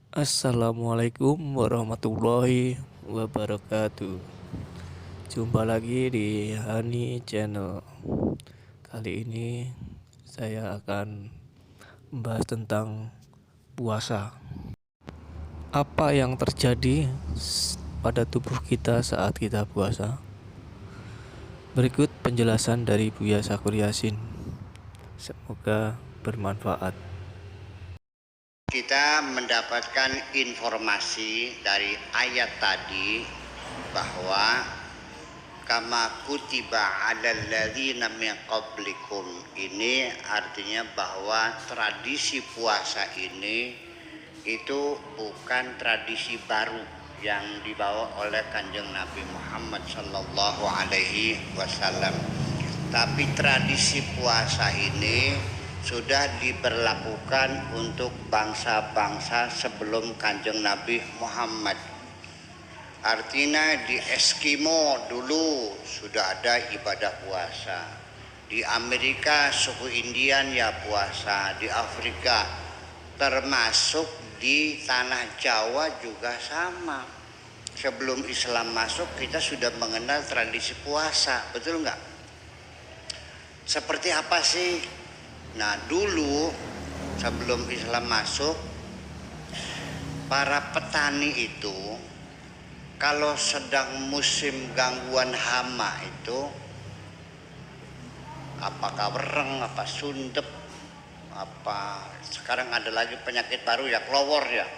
Assalamualaikum warahmatullahi wabarakatuh. Jumpa lagi di Hani Channel. Kali ini saya akan membahas tentang puasa. Apa yang terjadi pada tubuh kita saat kita puasa? Berikut penjelasan dari Buya Sakur Yasin. Semoga bermanfaat. Kita mendapatkan informasi dari ayat tadi bahwa kama kutiba 'alal ladzina min qablikum, ini artinya bahwa tradisi puasa ini itu bukan tradisi baru yang dibawa oleh Kanjeng Nabi Muhammad sallallahu alaihi wasallam, tapi tradisi puasa ini sudah diberlakukan untuk bangsa-bangsa sebelum Kanjeng Nabi Muhammad. Artinya di Eskimo dulu sudah ada ibadah puasa. Di Amerika suku Indian ya puasa, di Afrika, termasuk di tanah Jawa juga sama. Sebelum Islam masuk kita sudah mengenal tradisi puasa, betul nggak? Seperti apa sih? Nah, dulu sebelum Islam masuk, para petani itu kalau sedang musim gangguan hama itu, apakah wereng, apa sundep, apa sekarang ada lagi penyakit baru ya, kelowor ya,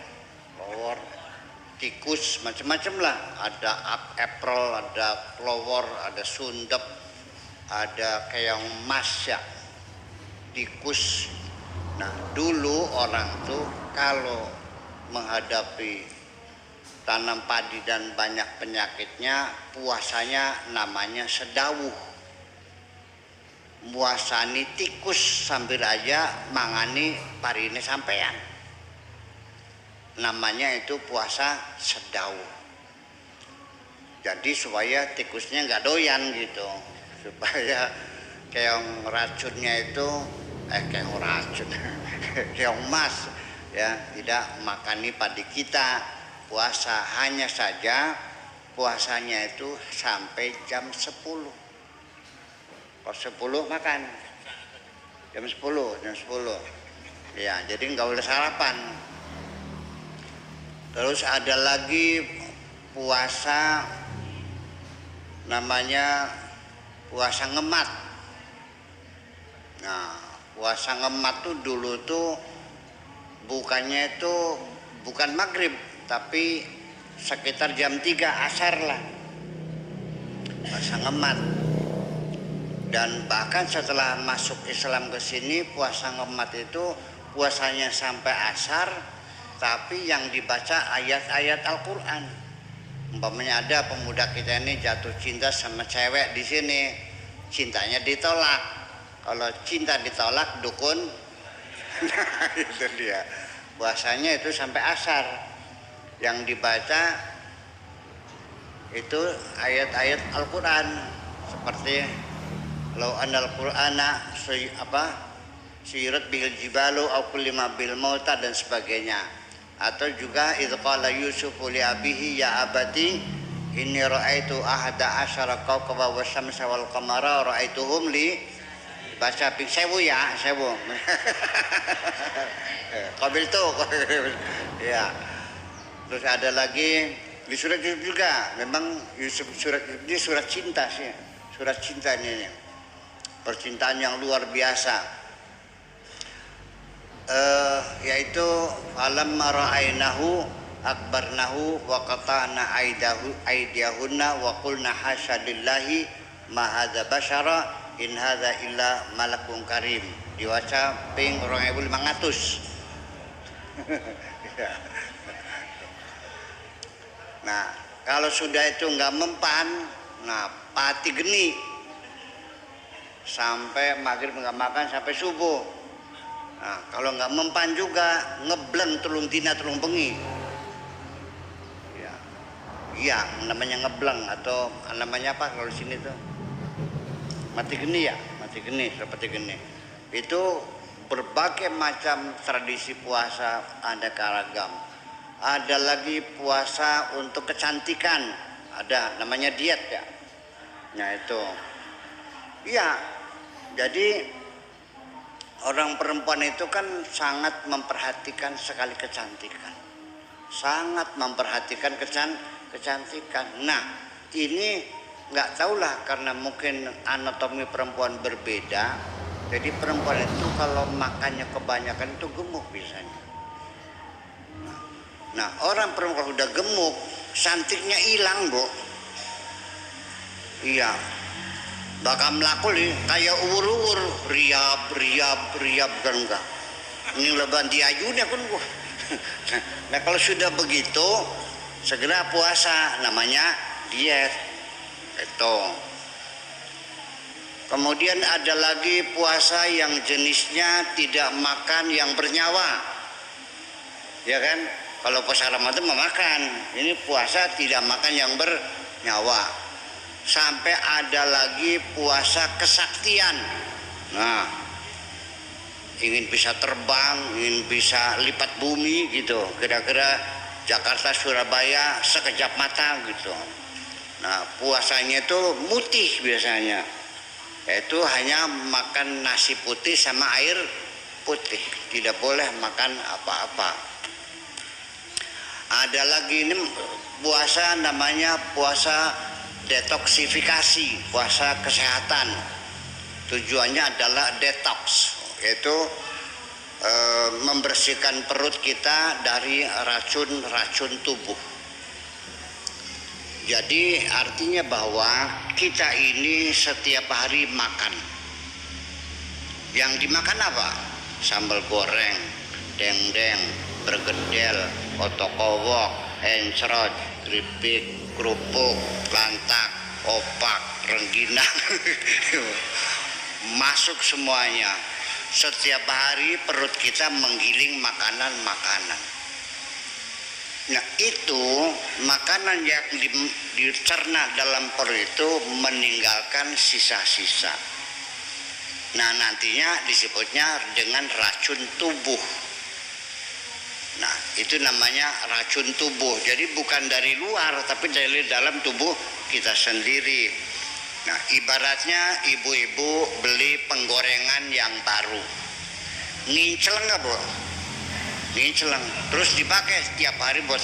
kelowor, tikus, macam-macam lah. Ada April, ada kelowor, ada sundep, ada keong mas ya, tikus. Nah, dulu orang tuh kalau menghadapi tanam padi dan banyak penyakitnya, puasanya namanya sedawuh. Muasani tikus sambil aja mangani parine sampean. Namanya itu puasa sedawuh. Jadi supaya tikusnya nggak doyan gitu, supaya keong racunnya itu keong racun keong mas ya tidak makani padi kita. Puasa hanya saja puasanya itu sampai jam 10. Kalau 10 makan jam 10 ya, jadi nggak boleh sarapan. Terus ada lagi puasa namanya puasa ngemat. Nah, puasa ngemat tuh dulu tuh bukannya itu bukan maghrib, tapi sekitar jam 3 asar lah, puasa ngemat. Dan bahkan setelah masuk Islam ke sini, puasa ngemat itu puasanya sampai asar, tapi yang dibaca ayat-ayat Al-Quran. Umpamanya ada pemuda kita ini jatuh cinta sama cewek di sini, cintanya ditolak. Kalau cinta ditolak dukun, nah itu dia. Puasanya itu sampai asar. Yang dibaca itu ayat-ayat Al-Quran seperti law anal qur'ana syirat bil jibalu au kullima bil mauta dan sebagainya. Atau juga idz qala Yusuf li abihi ya abati inni ra'aitu ahada asyara kawkaba wasyamsa wal qamara ra'aituhum li, baca ping sewu ya, sewu qabil tuh ya. Terus ada lagi di surat Yusuf juga, memang Yusuf surat ini surat cinta sih, surat cinta ini, percintaan yang luar biasa. Yaitu alam ra'ainahu akbarnahu wa qata'na aidiyahunna wa qulna hasyadillahi ma hadza basyara in hadza illa malakun karim. Diwaca ping 2500. Nah, kalau sudah itu nggak mempan, nah pati geni sampai maghrib nggak makan sampai subuh. Nah, kalau nggak mempan juga ngebleng telung dina telung bengi. Ya, iya namanya ngebleng atau namanya apa kalau di sini tuh mati geni ya, mati geni seperti geni. Itu berbagai macam tradisi puasa aneka ragam. ada lagi puasa untuk kecantikan, ada namanya diet ya. Nah itu, iya. Jadi orang perempuan itu kan sangat memperhatikan sekali kecantikan, sangat memperhatikan kecantikan. Nah ini nggak tahulah karena mungkin anatomi perempuan berbeda. Jadi perempuan itu kalau makannya kebanyakan itu gemuk biasanya. Nah orang perempuan udah gemuk, cantiknya hilang, Bu. Iya, bakal melaku nih kayak uur-uur, riap kan enggak. Ini leban diajunya kan gua. Nah kalau sudah begitu segera puasa, namanya diet. Itu. Kemudian ada lagi puasa yang jenisnya tidak makan yang bernyawa. Ya kan? Kalau puasa Ramadan memakan, ini puasa tidak makan yang bernyawa. Sampai ada lagi puasa kesaktian. Nah, ingin bisa terbang, ingin bisa lipat bumi gitu. Kira-kira Jakarta Surabaya sekejap mata gitu. Nah, puasanya itu mutih biasanya. Yaitu hanya makan nasi putih sama air putih, tidak boleh makan apa-apa. Ada lagi ini puasa namanya puasa detoksifikasi, puasa kesehatan. Tujuannya adalah detox, yaitu membersihkan perut kita dari racun-racun tubuh. Jadi artinya bahwa kita ini setiap hari makan. Yang dimakan apa? Sambal goreng, dendeng, bergedel, otok-owok, encrot, keripik, kerupuk, lantak, opak, rengginang. Masuk semuanya. Setiap hari perut kita menggiling makanan-makanan. Nah itu makanan yang dicerna dalam perut itu meninggalkan sisa-sisa. Nah nantinya disebutnya dengan racun tubuh. Nah itu namanya racun tubuh. Jadi bukan dari luar tapi dari dalam tubuh kita sendiri. Nah ibaratnya ibu-ibu beli penggorengan yang baru, ngincel nggak, Bu? Ngincel, terus dipakai setiap hari buat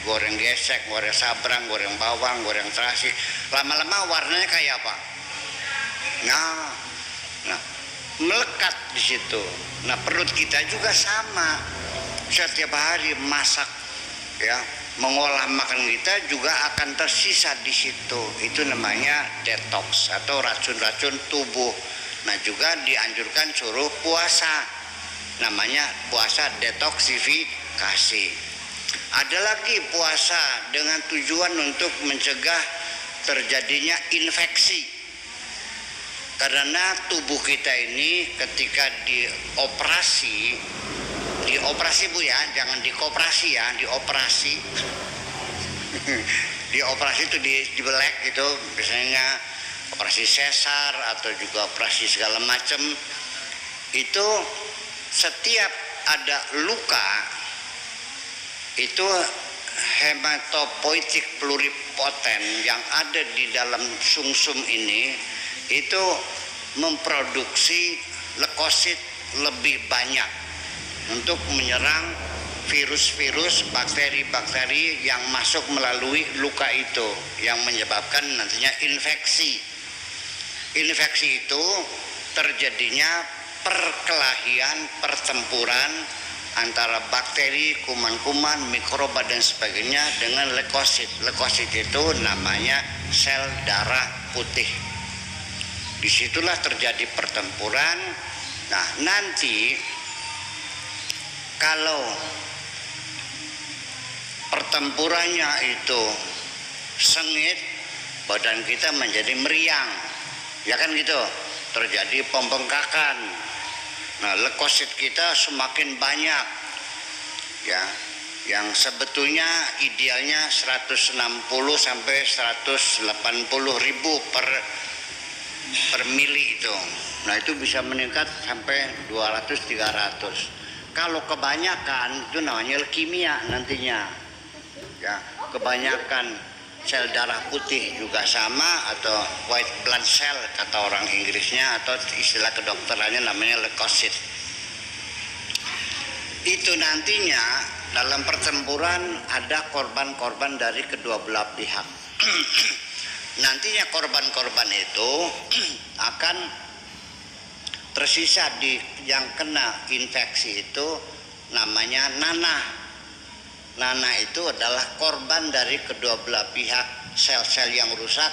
goreng gesek, goreng sabrang, goreng bawang, goreng terasi. Lama-lama warnanya kayak apa? Nah, melekat di situ. Nah, perut kita juga sama. Setiap hari masak, ya, mengolah makan kita juga akan tersisa di situ. Itu namanya detox atau racun-racun tubuh. Nah, juga dianjurkan suruh puasa. Namanya puasa detoksifikasi. Ada lagi puasa dengan tujuan untuk mencegah terjadinya infeksi. Karena tubuh kita ini ketika dioperasi Bu ya, jangan dikoperasi ya, dioperasi. Dioperasi itu dibelek gitu, biasanya operasi sesar atau juga operasi segala macam. Itu setiap ada luka itu hematopoietik pluripoten yang ada di dalam sumsum ini itu memproduksi leukosit lebih banyak untuk menyerang virus-virus, bakteri-bakteri yang masuk melalui luka itu yang menyebabkan nantinya infeksi. Infeksi itu terjadinya perkelahian, pertempuran antara bakteri, kuman-kuman, mikroba dan sebagainya dengan leukosit. Leukosit itu namanya sel darah putih. Disitulah terjadi pertempuran. Nah nanti kalau pertempurannya itu sengit, badan kita menjadi meriang, ya kan gitu, terjadi pembengkakan. Nah, leukosit kita semakin banyak, ya, yang sebetulnya idealnya 160 sampai 180 ribu per mili itu. Nah, itu bisa meningkat sampai 200-300. Kalau kebanyakan itu namanya leukemia nantinya. Ya, kebanyakan sel darah putih juga sama, atau white blood cell kata orang Inggrisnya, atau istilah kedokterannya namanya leukosit. Itu nantinya dalam pertempuran ada korban-korban dari kedua belah pihak. Nantinya korban-korban itu akan tersisa di yang kena infeksi itu namanya nanah. Nanah itu adalah korban dari kedua belah pihak, sel-sel yang rusak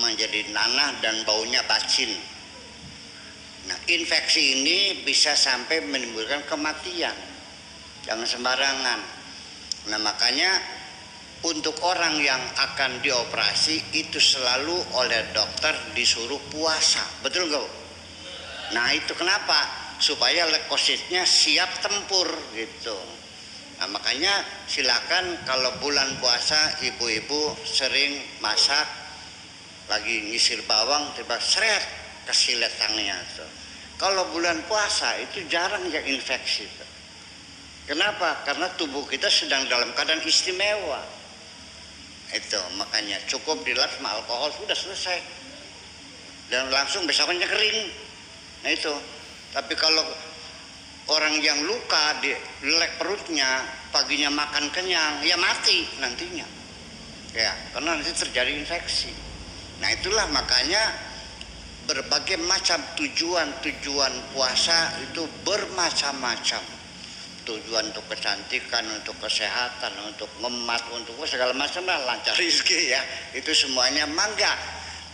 menjadi nanah dan baunya bacin. Nah, infeksi ini bisa sampai menimbulkan kematian. Jangan sembarangan. Nah, makanya untuk orang yang akan dioperasi itu selalu oleh dokter disuruh puasa. Betul nggak? Nah, itu kenapa? Supaya leukositnya siap tempur gitu. Nah, makanya silakan kalau bulan puasa ibu-ibu sering masak, lagi nyisir bawang tiba seret kesilet tangannya tuh. Kalau bulan puasa itu jarang yang infeksi tuh. Kenapa? Karena tubuh kita sedang dalam keadaan istimewa. Itu makanya cukup dilap sama alkohol sudah selesai. Dan langsung besoknya kering. Nah itu. Tapi kalau orang yang luka di lelek perutnya, paginya makan kenyang, ya mati nantinya. Ya, karena nanti terjadi infeksi. Nah, itulah makanya berbagai macam tujuan puasa itu bermacam-macam. Tujuan untuk kecantikan, untuk kesehatan, untuk ngemat, untuk segala macam lah, lancar rezeki ya. Itu semuanya mangga.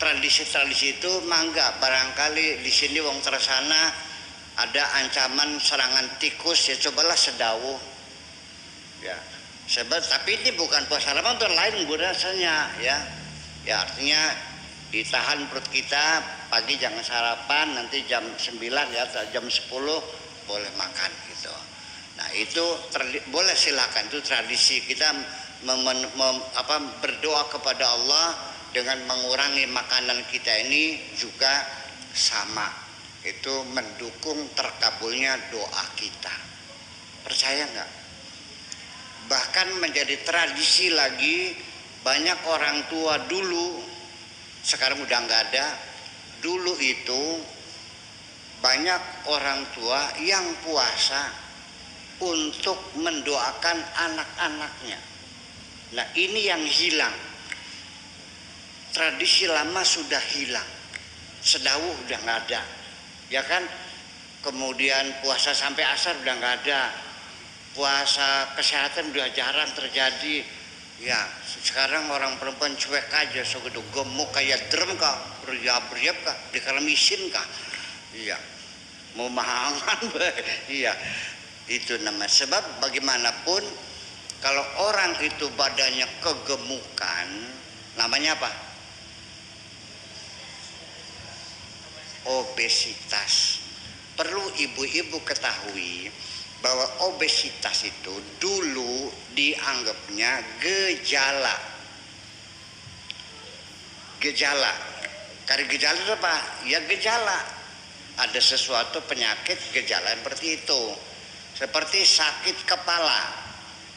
Tradisi-tradisi itu mangga. Barangkali di sini wong tersana ada ancaman serangan tikus, ya cobalah sedawuh. Ya. Sebab tapi ini bukan puasa Ramadan, lain rasanya ya. Ya artinya ditahan perut kita, pagi jangan sarapan, nanti jam 9 ya, jam 10 boleh makan gitu. Nah itu boleh silakan, itu tradisi kita berdoa kepada Allah dengan mengurangi makanan kita ini juga sama, itu mendukung terkabulnya doa kita. Percaya nggak? Bahkan menjadi tradisi lagi, banyak orang tua dulu, sekarang udah nggak ada. Dulu itu banyak orang tua yang puasa untuk mendoakan anak-anaknya. Nah ini yang hilang. Tradisi lama sudah hilang. Sedawuh udah nggak ada, ya kan? Kemudian puasa sampai asar udah nggak ada. Puasa kesehatan udah jarang terjadi. Ya sekarang orang perempuan cuek aja, segitu gemuk kayak drum kah, beriap-beriap kah, dikeramisin kah? Iya, mau mahangan, iya. Itu nama sebab bagaimanapun kalau orang itu badannya kegemukan, namanya apa? Obesitas. Perlu ibu-ibu ketahui bahwa obesitas itu dulu dianggapnya gejala. Gejala. Karena gejala itu apa? Ya gejala. Ada sesuatu penyakit gejala seperti itu. Seperti sakit kepala.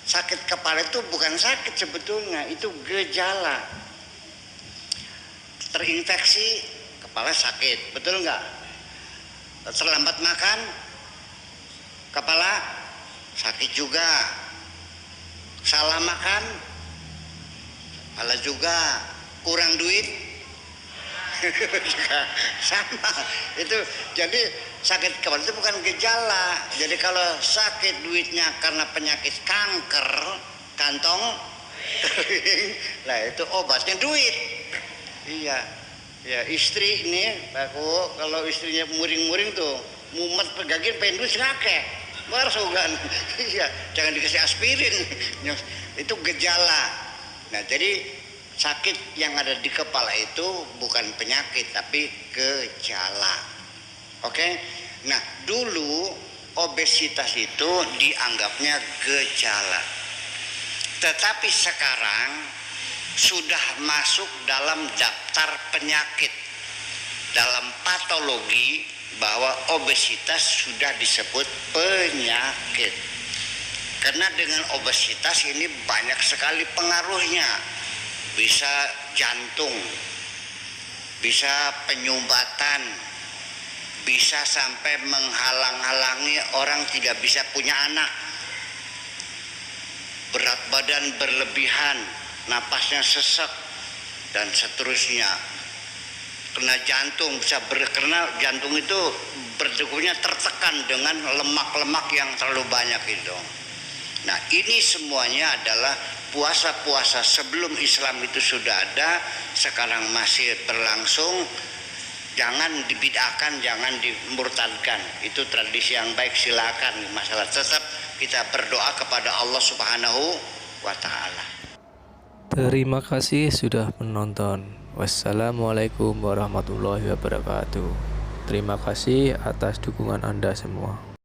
Sakit kepala itu bukan sakit sebetulnya, itu gejala. Terinfeksi, kepala sakit, betul nggak? Terlambat makan, kepala sakit juga. Salah makan, kepala juga. Kurang duit, juga sama. Itu jadi sakit kepala itu bukan gejala. Jadi kalau sakit duitnya karena penyakit kanker kantong, nah itu obatnya duit. Iya, ya istri ini aku kalau istrinya muring-muring tuh mumet pegagin pengen duit ngake, baru sogan. Iya, jangan dikasih aspirin. Itu gejala. Nah jadi sakit yang ada di kepala itu bukan penyakit tapi gejala. Oke, nah dulu obesitas itu dianggapnya gejala, tetapi sekarang sudah masuk dalam daftar penyakit, dalam patologi bahwa obesitas sudah disebut penyakit. Karena dengan obesitas ini banyak sekali pengaruhnya. Bisa jantung, bisa penyumbatan, bisa sampai menghalang-halangi orang tidak bisa punya anak. Berat badan berlebihan, napasnya sesek, dan seterusnya. Kena jantung, karena jantung itu berdegupnya tertekan dengan lemak-lemak yang terlalu banyak itu. Nah, ini semuanya adalah puasa-puasa sebelum Islam itu sudah ada, sekarang masih berlangsung. Jangan dibid'ahkan, jangan dimurtadkan. Itu tradisi yang baik, silakan. Masalah tetap kita berdoa kepada Allah Subhanahu wa taala. Terima kasih sudah menonton. Wassalamualaikum warahmatullahi wabarakatuh. Terima kasih atas dukungan Anda semua.